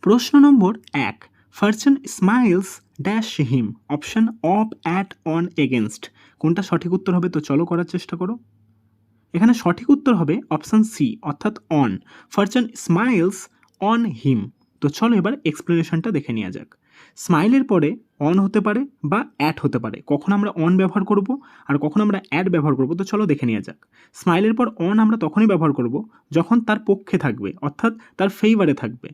প্রশ্ন নম্বর ১, person smiles dash him. Option of, at, on, against. কোনটা সঠিক উত্তর হবে? তো চলো করার চেষ্টা করো। এখানে সঠিক উত্তর হবে অপশন সি, অর্থাৎ on. Person smiles on him. তো চলো এবার এক্সপ্লেনেশনটা দেখে নেওয়া যাক। স্মাইলের পরে অন হতে পারে বা অ্যাট হতে পারে। কখন আমরা অন ব্যবহার করব আর কখন আমরা অ্যাট ব্যবহার করব, তো চলো দেখে নেওয়া যাক। স্মাইলের পর অন আমরা তখনই ব্যবহার করব যখন তার পক্ষে থাকবে, অর্থাৎ তার ফেভারে থাকবে,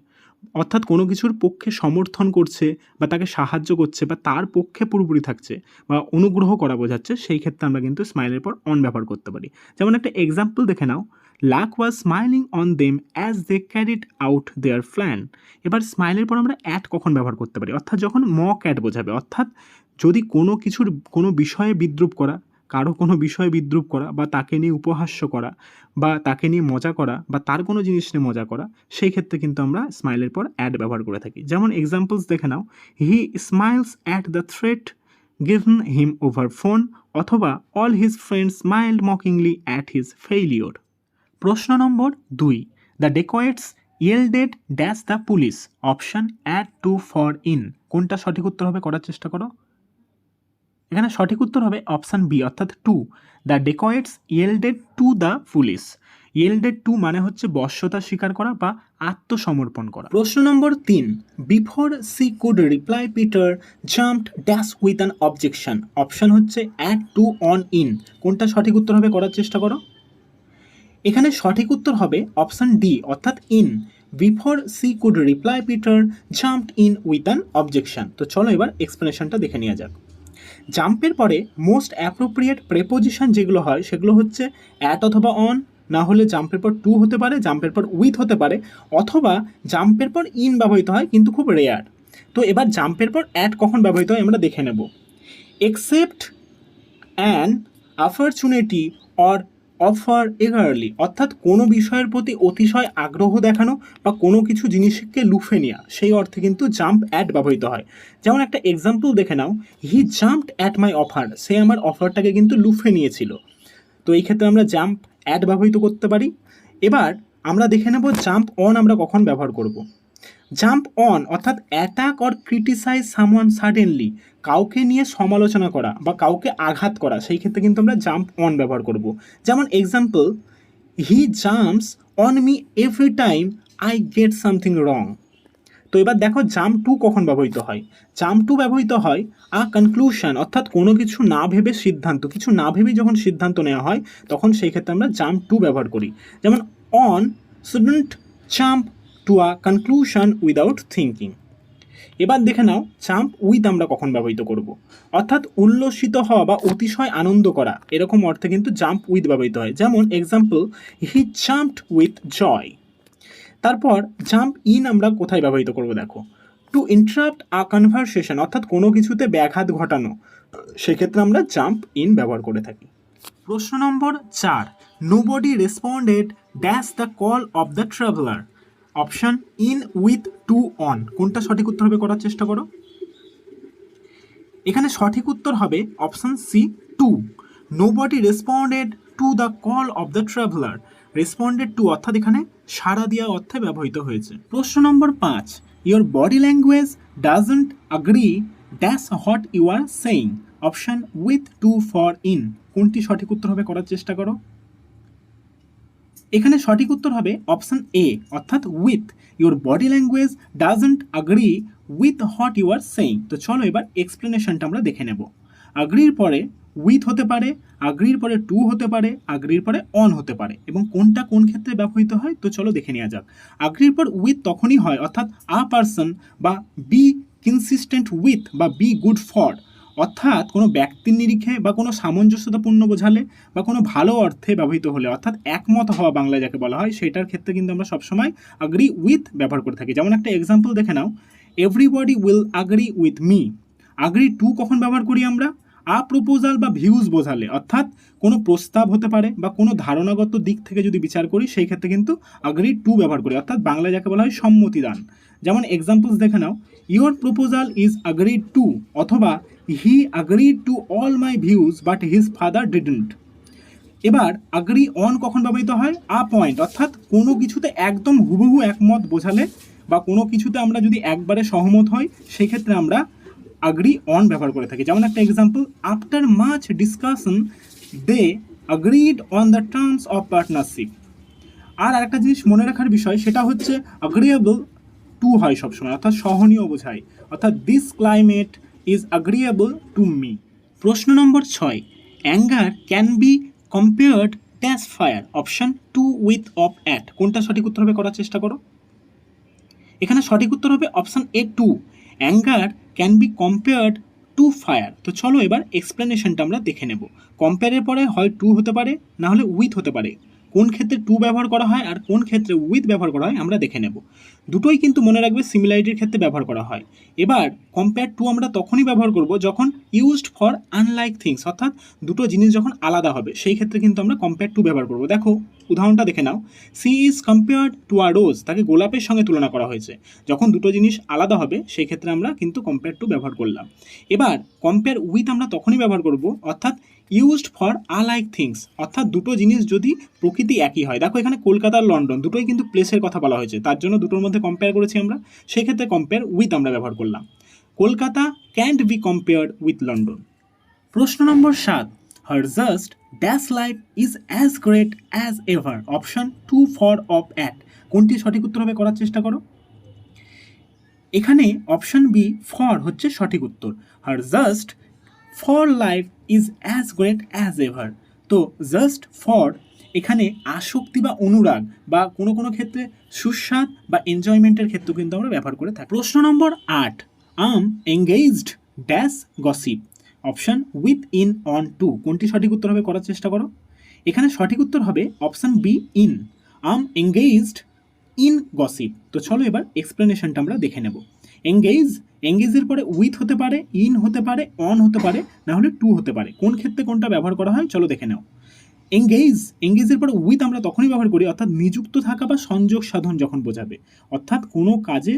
অর্থাৎ কোনো কিছুর পক্ষে সমর্থন করছে বা তাকে সাহায্য করছে বা তার পক্ষে পুরোপুরি থাকছে বা অনুগ্রহ করা বোঝাচ্ছে, সেই ক্ষেত্রে আমরা কিন্তু স্মাইলের পর অন ব্যবহার করতে পারি। যেমন একটা এক্সাম্পল দেখে নাও, luck was smiling on them as they carried out their plan. এবার স্মাইলের পর আমরা অ্যাট কখন ব্যবহার করতে পারি? অর্থাৎ যখন মক অ্যাট বোঝাবে, অর্থাৎ যদি কোনো কিছুর কোনো বিষয়ে বিদ্রূপ করা, কারো কোনো বিষয়ে বিদ্রূপ করা বা তাকে নিয়ে উপহাস্য করা বা তাকে নিয়ে মজা করা বা তার কোনো জিনিস নিয়ে মজা করা, সেই ক্ষেত্রে কিন্তু আমরা স্মাইলের পর অ্যাড ব্যবহার করে থাকি। যেমন এক্সাম্পলস দেখে নাও, he smiles at the threat given him over phone, অথবা all his friends smiled mockingly at his failure. প্রশ্ন number ২, the dacoits yielded dash the police. Option at, to, for, in. কোনটা সঠিক উত্তর হবে? করার চেষ্টা করো। এখানে সঠিক উত্তর হবে অপশান বি, অর্থাৎ to. The dacoits yielded to the police. Yielded to মানে হচ্ছে বশ্যতা স্বীকার করা বা আত্মসমর্পণ করা। প্রশ্ন number ৩, before she could reply Peter jumped dash with an objection. Option হচ্ছে অ্যাট, টু, অন, ইন। কোনটা সঠিক উত্তর হবে? করার চেষ্টা করো। এখানে সঠিক উত্তর হবে অপশান ডি, অর্থাৎ in. Before she could reply Peter jumped in with an objection. তো চলো এবার এক্সপ্লেনেশনটা দেখে নেওয়া যাক। জাম্পের পরে মোস্ট অ্যাপ্রোপ্রিয়েট প্রেপোজিশন যেগুলো হয় সেগুলো হচ্ছে অ্যাট অথবা অন, না হলে জাম্পের পর টু হতে পারে, জাম্পের পর উইথ হতে পারে, অথবা জাম্পের পর ইন ব্যবহৃত হয় কিন্তু খুব রেয়ার। তো এবার জাম্পের পর অ্যাট কখন ব্যবহৃত হয় আমরা দেখে নেব। Except an opportunity or offer eagerly, অর্থাৎ কোনো বিষয়ের প্রতি অতিশয় আগ্রহ দেখানো বা কোনো কিছু জিনিসকে লুফে নেওয়া, সেই অর্থে কিন্তু জাম্প অ্যাট ব্যবহৃত হয়। যেমন একটা এক্সাম্পল দেখে নাও, he jumped at my offer. সে আমার অফারটাকে কিন্তু লুফে নিয়েছিল। তো এই ক্ষেত্রে আমরা জাম্প অ্যাট ব্যবহৃত করতে পারি। এবার আমরা দেখে নেব জাম্প অন আমরা কখন ব্যবহার করব। জাম্প অন অর্থাৎ attack or criticise someone suddenly, কাউকে নিয়ে সমালোচনা করা বা কাউকে আঘাত করা, সেই ক্ষেত্রে কিন্তু আমরা জাম্প অন ব্যবহার করব। যেমন example, he jumps on me every time I get something wrong. তো এবার দেখো জাম্প টু কখন ব্যবহৃত হয়। জাম্প টু ব্যবহৃত হয় আ কনক্লুশন, অর্থাৎ কোনো কিছু না ভেবে সিদ্ধান্ত, কিছু না ভেবেই যখন সিদ্ধান্ত নেওয়া হয় তখন সেই ক্ষেত্রে আমরা জাম্প টু ব্যবহার করি। যেমন on shouldn't jump to a conclusion without thinking. এবার দেখে নাও জাম্প উইথ আমরা কখন ব্যবহৃত করব, অর্থাৎ উল্লসিত হওয়া বা অতিশয় আনন্দ করা, এরকম অর্থে কিন্তু জাম্প উইথ ব্যবহৃত হয়। যেমন example, he jumped with joy. তারপর জাম্প ইন আমরা কোথায় ব্যবহৃত করব দেখো, টু ইন্টারাপ্ট আ কনভারসেশন, অর্থাৎ কোনো কিছুতে ব্যাঘাত ঘটানো, সেক্ষেত্রে আমরা জাম্প ইন ব্যবহার করে থাকি। প্রশ্ন নম্বর ৪, nobody responded dash the call of the traveller. Option in, with, to, on. কোনটা সঠিক উত্তর হবে? করার চেষ্টা করো। এখানে সঠিক উত্তর হবে option C, to. Nobody responded to the call of the traveller. Responded to অর্থাৎ এখানে সাড়া দেওয়া অর্থে ব্যবহৃত হয়েছে। প্রশ্ন নম্বর ৫, your body language doesn't agree dash what you are saying. Option with, to, for, in. কোনটি সঠিক উত্তর হবে? করার চেষ্টা করো। এখানে সঠিক উত্তর হবে অপশন এ, অর্থাৎ with. Your body language doesn't agree with what you are saying. তো চলো এবার এক্সপ্লেনেশনটা আমরা দেখে নেব। অ্যাগ্রির পরে উইথ হতে পারে, অ্যাগ্রির পরে টু হতে পারে, অ্যাগ্রির পরে অন হতে পারে, এবং কোনটা কোন ক্ষেত্রে ব্যবহৃত হয় তো চলো দেখে নেওয়া যাক। অ্যাগ্রির পর উইথ তখনই হয়, অর্থাৎ আ পারসন বা বি কনসিস্টেন্ট উইথ বা বি গুড ফর, অর্থাৎ কোনো ব্যক্তির নিরিখে বা কোনো সামঞ্জস্যতাপূর্ণ বোঝালে বা কোনো ভালো অর্থে ব্যবহৃত হলে, অর্থাৎ একমত হওয়া বাংলায় যাকে বলা হয়, সেটার ক্ষেত্রে কিন্তু আমরা সবসময় অ্যাগ্রি উইথ ব্যবহার করে থাকি। যেমন একটা এক্সাম্পল দেখে নাও, everybody will agree with me. Agree to কখন ব্যবহার করি আমরা? আ প্রপোজাল বা ভিউজ বোঝালে, অর্থাৎ কোনো প্রস্তাব হতে পারে বা কোনো ধারণাগত দিক থেকে যদি বিচার করি সেই ক্ষেত্রে কিন্তু অ্যাগ্রি টু ব্যবহার করি, অর্থাৎ বাংলায় যাকে বলা হয় সম্মতিদান। যেমন এক্সাম্পলস দেখে নাও, your proposal is agreed to, অথবা he agreed to all my views but his father didn't. এবার অ্যাগ্রি অন কখন ব্যবহৃত হয়? আ পয়েন্ট, অর্থাৎ কোনো কিছুতে একদম হুবহু একমত বোঝালে বা কোনো কিছুতে আমরা যদি একবারে সহমত হই সেই ক্ষেত্রে আমরা agree on ব্যবহার করে থাকি। যেমন একটা example, after much discussion they agreed on the terms of partnership। আর আরেকটা জিনিস মনে রাখার বিষয় সেটা হচ্ছে agreeable টু হয় সবসময়, অর্থাৎ সহনীয় বোঝায়, অর্থাৎ this climate is agreeable to me. প্রশ্ন নম্বর 6, anger can be compared dash fire, option to with of at. কোনটা সঠিক উত্তর হবে করার চেষ্টা করো। এখানে সঠিক উত্তর হবে option A to, anger can be compared to fire. তো চলো এবার এক্সপ্লেনেশনটা আমরা দেখে নেব। কম্পেয়ারের পরে হয় টু হতে পারে, না হলে উইথ হতে পারে। কোন ক্ষেত্রে টু ব্যবহার করা হয় আর কোন ক্ষেত্রে উইথ ব্যবহার করা হয় আমরা দেখে নেব। দুটোই কিন্তু মনে রাখবে সিমিলারিটির ক্ষেত্রে ব্যবহার করা হয়। এবার কম্পেয়ার টু আমরা তখনই ব্যবহার করব যখন ইউজড ফর আনলাইক থিংস, অর্থাৎ দুটো জিনিস যখন আলাদা হবে সেই ক্ষেত্রে কিন্তু আমরা কম্পেয়ার টু ব্যবহার করব। দেখো উদাহরণটা দেখে নাও, she is compared to a rose, তাকে গোলাপের সঙ্গে তুলনা করা হয়েছে। যখন দুটো জিনিস আলাদা হবে সেই ক্ষেত্রে আমরা কিন্তু কম্পেয়ার টু ব্যবহার করলাম। এবার কম্পেয়ার উইথ আমরা তখনই ব্যবহার করব অর্থাৎ ইউজড ফর আলাইক থিংস, অর্থাৎ দুটো জিনিস যদি প্রকৃতি একই হয়। দেখো এখানে কলকাতা আর লন্ডন দুটোই কিন্তু প্লেসের কথা বলা হয়েছে, তার জন্য দুটোর মধ্যে কম্পেয়ার করেছি আমরা, সেই ক্ষেত্রে কম্পেয়ার উইথ আমরা ব্যবহার করলাম। Kolkata can't be compared with London. প্রশ্ন number 7, her just dash life is as great as ever, option to for of at. কোনটি সঠিক উত্তর হবে করার চেষ্টা করো। এখানে অপশন বি ফর হচ্ছে সঠিক উত্তর। Her just for life is as great as ever. তো জাস্ট ফর এখানে আসক্তি বা অনুরাগ বা কোনো কোনো ক্ষেত্রে সুস্বাদ বা এনজয়মেন্টের ক্ষেত্রেও কিন্তু আমরা ব্যবহার করে থাকি। প্রশ্ন number 8, am engaged dash gossip, option with in on to. কোনটি সঠিক উত্তর হবে করার চেষ্টা করো। এখানে সঠিক উত্তর হবে option B in, I'm engaged in gossip. তো চলো এবার এক্সপ্লেনেশনটা আমরা দেখে নেব। এঙ্গেজের পরে উইথ হতে পারে, ইন হতে পারে, অন হতে পারে, না হলে টু হতে পারে। কোন ক্ষেত্রে কোনটা ব্যবহার করা হয় চলো দেখে নাও। এঙ্গেজের পরে উইথ আমরা তখনই ব্যবহার করি অর্থাৎ নিযুক্ত থাকা বা সংযোগ সাধন যখন বোঝাবে, অর্থাৎ কোনো কাজে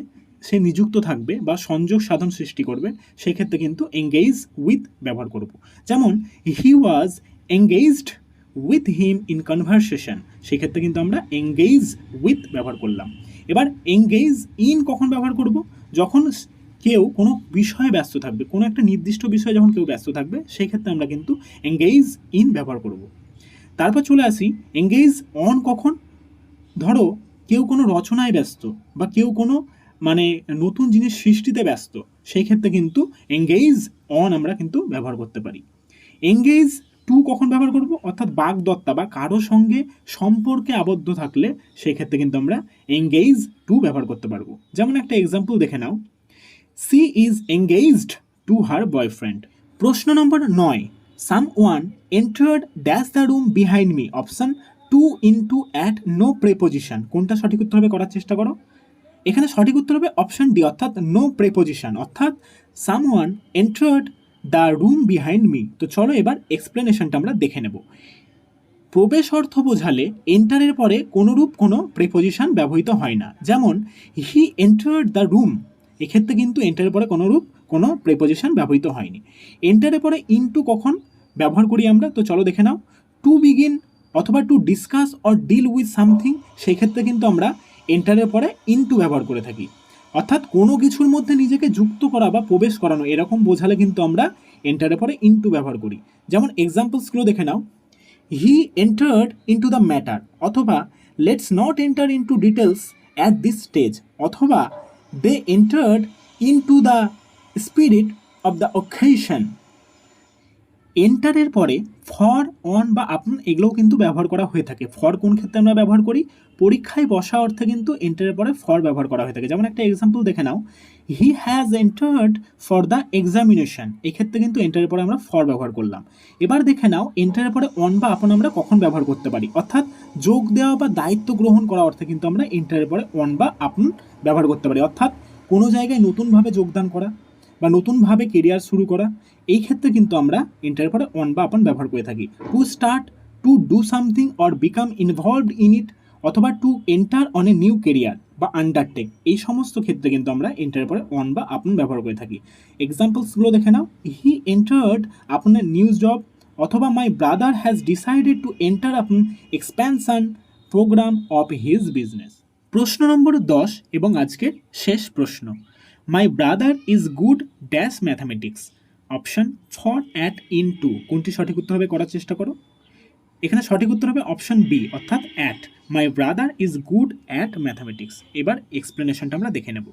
সে নিযুক্ত থাকবে বা সংযোগ সাধন সৃষ্টি করবে, সেক্ষেত্রে কিন্তু এঙ্গেজ উইথ ব্যবহার করব। যেমন he was engaged with him in conversation, সেক্ষেত্রে কিন্তু আমরা এঙ্গেজ উইথ ব্যবহার করলাম। এবার এঙ্গেজ ইন কখন ব্যবহার করব, যখন কেউ কোনো বিষয়ে ব্যস্ত থাকবে, কোনো একটা নির্দিষ্ট বিষয়ে যখন কেউ ব্যস্ত থাকবে সেই ক্ষেত্রে আমরা কিন্তু এঙ্গেজ ইন ব্যবহার করব। তারপর চলে আসি এঙ্গেজ অন কখন, ধরো কেউ কোনো রচনায় ব্যস্ত বা কেউ কোনো নতুন জিনিস সৃষ্টিতে ব্যস্ত, সেই ক্ষেত্রে কিন্তু এঙ্গেজ অন আমরা কিন্তু ব্যবহার করতে পারি। এঙ্গেজ টু কখন ব্যবহার করব, অর্থাৎ বাগদত্তা বা কারো সঙ্গে সম্পর্কে আবদ্ধ থাকলে সেই ক্ষেত্রে কিন্তু আমরা এঙ্গেজ টু ব্যবহার করতে পারবো। যেমন একটা এক্সাম্পল দেখে নাও, she is engaged to her boyfriend. প্রশ্ন number 9, someone entered dash the room behind me, option to into at no preposition. কোনটা সঠিক উত্তর হবে করার চেষ্টা করো। এখানে সঠিক উত্তর হবে অপশন ডি, অর্থাৎ নো প্রেপোজিশন, অর্থাৎ someone entered the room behind me. তো চলো এবার এক্সপ্লেনেশনটা আমরা দেখে নেব। প্রবেশ অর্থ বোঝালে এন্টারের পরে কোনোরূপ কোনো প্রেপোজিশন ব্যবহৃত হয় না। যেমন হি এন্টার্ড দ্য রুম, এক্ষেত্রে কিন্তু এন্টারের পরে কোনোরূপ কোনো প্রেপোজিশন ব্যবহৃত হয়নি। এন্টারের পরে ইনটু কখন ব্যবহার করি আমরা, তো চলো দেখে নাও। টু বিগিন অথবা to discuss or deal with something, সেই ক্ষেত্রে কিন্তু আমরা এন্টারের পরে ইনটু ব্যবহার করে থাকি, অর্থাৎ কোনো কিছুর মধ্যে নিজেকে যুক্ত করা বা প্রবেশ করানো এরকম বোঝালে কিন্তু আমরা এন্টারের পরে ইনটু ব্যবহার করি। যেমন এক্সাম্পলসগুলো দেখে নাও, he entered into the matter, অথবা let's not enter into details at this stage, অথবা they entered into the spirit of the occasion. এন্টারের পরে ফর, অন বা আপন এগুলোও কিন্তু ব্যবহার করা হয়ে থাকে। ফর কোন ক্ষেত্রে আমরা ব্যবহার করি, পরীক্ষায় বসা অর্থে কিন্তু এন্টারের পরে ফর ব্যবহার করা হয়ে থাকে। যেমন একটা এক্সাম্পল দেখে নাও, he has entered for the examination, এক্ষেত্রে কিন্তু এন্টারের পরে আমরা ফর ব্যবহার করলাম। এবার দেখে নাও এন্টারের পরে অন বা আপন আমরা কখন ব্যবহার করতে পারি, অর্থাৎ যোগ দেওয়া বা দায়িত্ব গ্রহণ করা অর্থে কিন্তু আমরা এন্টারের পরে অন বা আপন ব্যবহার করতে পারি, অর্থাৎ কোনো জায়গায় নতুনভাবে যোগদান করা বা নতুনভাবে কেরিয়ার শুরু করা, এই ক্ষেত্রে কিন্তু আমরা এন্টারের পরে অন বা আপন ব্যবহার করে থাকি। To start, to do something or become involved in it, অথবা to enter on a new career বা আন্ডারটেক, এই সমস্ত ক্ষেত্রে কিন্তু আমরা এন্টারের পরে অন বা আপন ব্যবহার করে থাকি। এক্সাম্পলসগুলো দেখে নাও, হি এন্টার্ড আপন এ নিউ জব, অথবা my brother has decided to enter upon expansion program of his business. প্রশ্ন নম্বর 10 এবং আজকের শেষ প্রশ্ন। My brother is good dash mathematics. Option for at in to, কোনটি সঠিক উত্তর হবে করার চেষ্টা করো। এখানে সঠিক উত্তর হবে অপশন বি অর্থাৎ at. My brother is good at mathematics. এবার এক্সপ্লেনেশনটা আমরা দেখে নেব।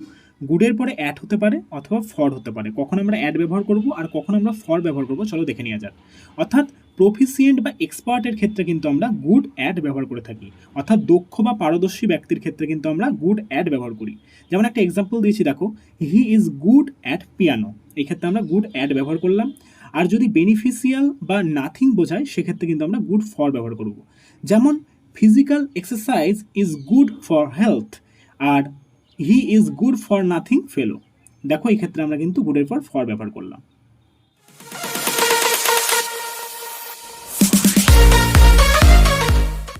গুডের পরে অ্যাট হতে পারে অথবা ফর হতে পারে, কখন আমরা অ্যাড ব্যবহার করব আর কখন আমরা ফর ব্যবহার করব চলো দেখে নেওয়া যাক। অর্থাৎ প্রফিসিয়েন্ট বা এক্সপার্টের ক্ষেত্রে কিন্তু আমরা গুড অ্যাড ব্যবহার করে থাকি, অর্থাৎ দক্ষ বা পারদর্শী ব্যক্তির ক্ষেত্রে কিন্তু আমরা গুড অ্যাড ব্যবহার করি। যেমন একটা এক্সাম্পল দিয়েছি দেখো, হি ইজ গুড অ্যাট পিয়ানো, এই ক্ষেত্রে আমরা গুড অ্যাড ব্যবহার করলাম। আর যদি বেনিফিশিয়াল বা নাথিং বোঝায় সেক্ষেত্রে কিন্তু আমরা গুড ফর ব্যবহার করব। যেমন physical exercise is good for health, আর he is good for nothing fellow. দেখো এই ক্ষেত্রে আমরা কিন্তু গুডের পর ফর ব্যবহার করলাম।